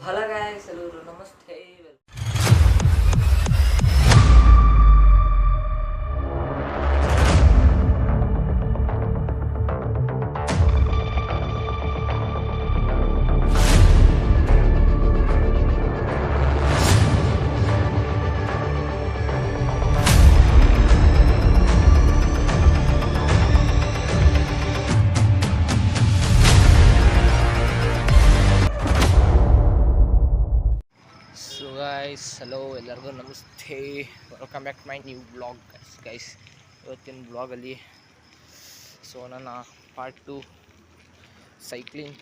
Hello guys, ಎಲ್ಲರೂ ನಮಸ್ತೆ. So guys, hello, ಎಲ್ಲರಿಗೂ ನಮಸ್ತೆ. Welcome back to my new blog guys. ಇವತ್ತಿನ ಬ್ಲಾಗಲ್ಲಿ ನನ್ನ ಪಾರ್ಟ್ 2 ಸೈಕ್ಲಿಂಗ್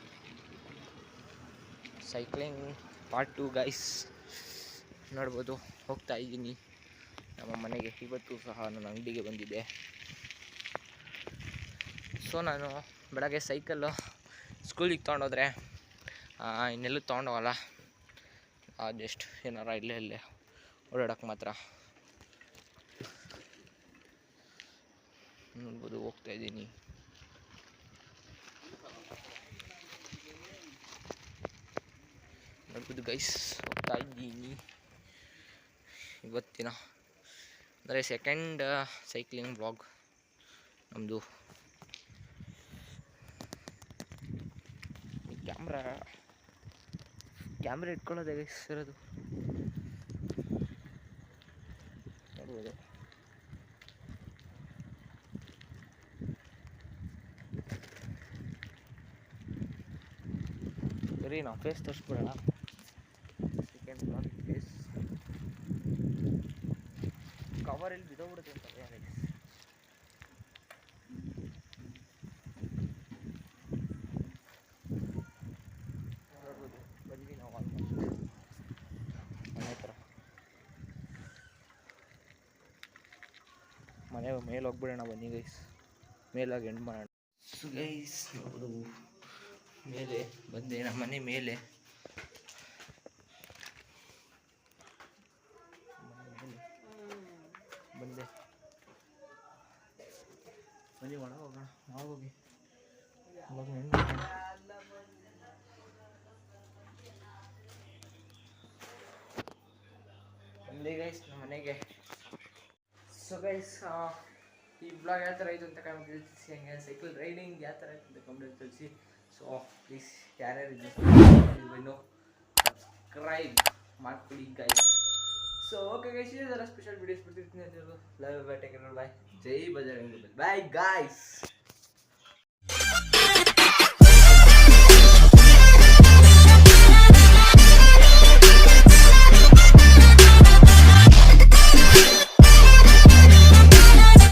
ಪಾರ್ಟ್ 2 ಗೈಸ್. ನೋಡ್ಬೋದು, ಹೋಗ್ತಾ ಇದ್ದೀನಿ ನಮ್ಮ ಮನೆಗೆ. ಇವತ್ತು ಸಹ ನನ್ನ ಅಂಗಡಿಗೆ ಬಂದಿದ್ದೆ. ನಾನು ಬೆಳಗ್ಗೆ ಸೈಕಲ್ಲು ಸ್ಕೂಲಿಗೆ ತೊಗೊಂಡೋದ್ರೆ ಇನ್ನೆಲ್ಲೂ ತೊಗೊಂಡೋಗಲ್ಲ. ಜಸ್ಟ್ ಏನಾರ ಇಲ್ಲೇ ಓಡಾಡೋಕ್ಕೆ ಮಾತ್ರ. ನೋಡ್ಬೋದು, ಹೋಗ್ತಾ ಇದ್ದೀನಿ. ನೋಡ್ಬೋದು ಗೈಸ್, ಹೋಗ್ತಾ ಇದ್ದೀನಿ. ಇವತ್ತಿನ ಅಂದರೆ ಸೆಕೆಂಡ್ ಸೈಕ್ಲಿಂಗ್ ಬ್ಲಾಗ್ ನಮ್ಮದು. ಕ್ಯಾಮ್ರಾ ಇಟ್ಕೊಳ್ಳೋದೇ ಗೈಸ್ ಇರೋದು. ನೋಡ್ಬೋದು, ಸರಿ, ನಾವು ಫೇಸ್ ತೋರಿಸ್ಬಿಡೋಣ. ಸೆಕೆಂಡ್ ಬ್ಲಾಗ್ ಫೇಸ್ ಕವರಲ್ಲಿ ಬಿದ್ದೋಗ್ಬಿಡುತ್ತೆ ಅಂತ ಗೈಸ್. ನೋಡ್ಬೋದು, ಬಂದ್ವಿ ನಾವು ಆಲ್ಮೋಸ್ಟ್ ಮನೆ ಹತ್ರ. ಮನೆ ಮೇಲೆ ಹೋಗ್ಬಿಡೋಣ ಬನ್ನಿ ಗೈಸ್, ಮೇಲಾಗಿ ಎಂಡ್ ಮಾಡೋಣ. ಸೊ ಗೈಸ್, ನೋಡ್ಬೋದು, ಮೇಲೆ ಬಂದೆ, ನಮ್ಮ ಮನೆ ಮೇಲೆ. ಬಂದೆ, ಬನ್ನಿ ಒಳಗೆ ಹೋಗೋಣ. ಹೋಗಿ ಬಂದೆ ಗೈಸ್ ನಮ್ಮ ಮನೆಗೆ. ಸೊ ಗೈಸ್, ಈ ಬ್ಲಾಗ್ ಯಾವ ಥರ ಆಯಿತು ಅಂತ ಕಮೆಂಟ್ ತಿಳಿಸಿ. ಹಂಗೆ ಸೈಕಲ್ ರೈಡಿಂಗ್ ಯಾವ ಥರ ಆಯಿತು ಅಂತ ಕಮೆಂಟ್ ತಿಳಿಸಿ. ಸೊ ಪ್ಲೀಸ್, ಯಾರ್ಯಾರು ಇನ್ನೂ ಸಬ್ಸ್ಕ್ರೈಬ್ ಮಾಡ್ಕೊಳ್ಳಿ ಗೈಸ್. ಸೊ ಓಕೆ ಗೈಸ್, ಇದೇ ಥರ ಸ್ಪೆಷಲ್ ವೀಡಿಯೋಸ್ ಬರ್ತಿರ್ತೀನಿ. Love, bye, take care, bye. ಜೈ ಬಜರಂಗ್ ಬಲಿ. Bye guys.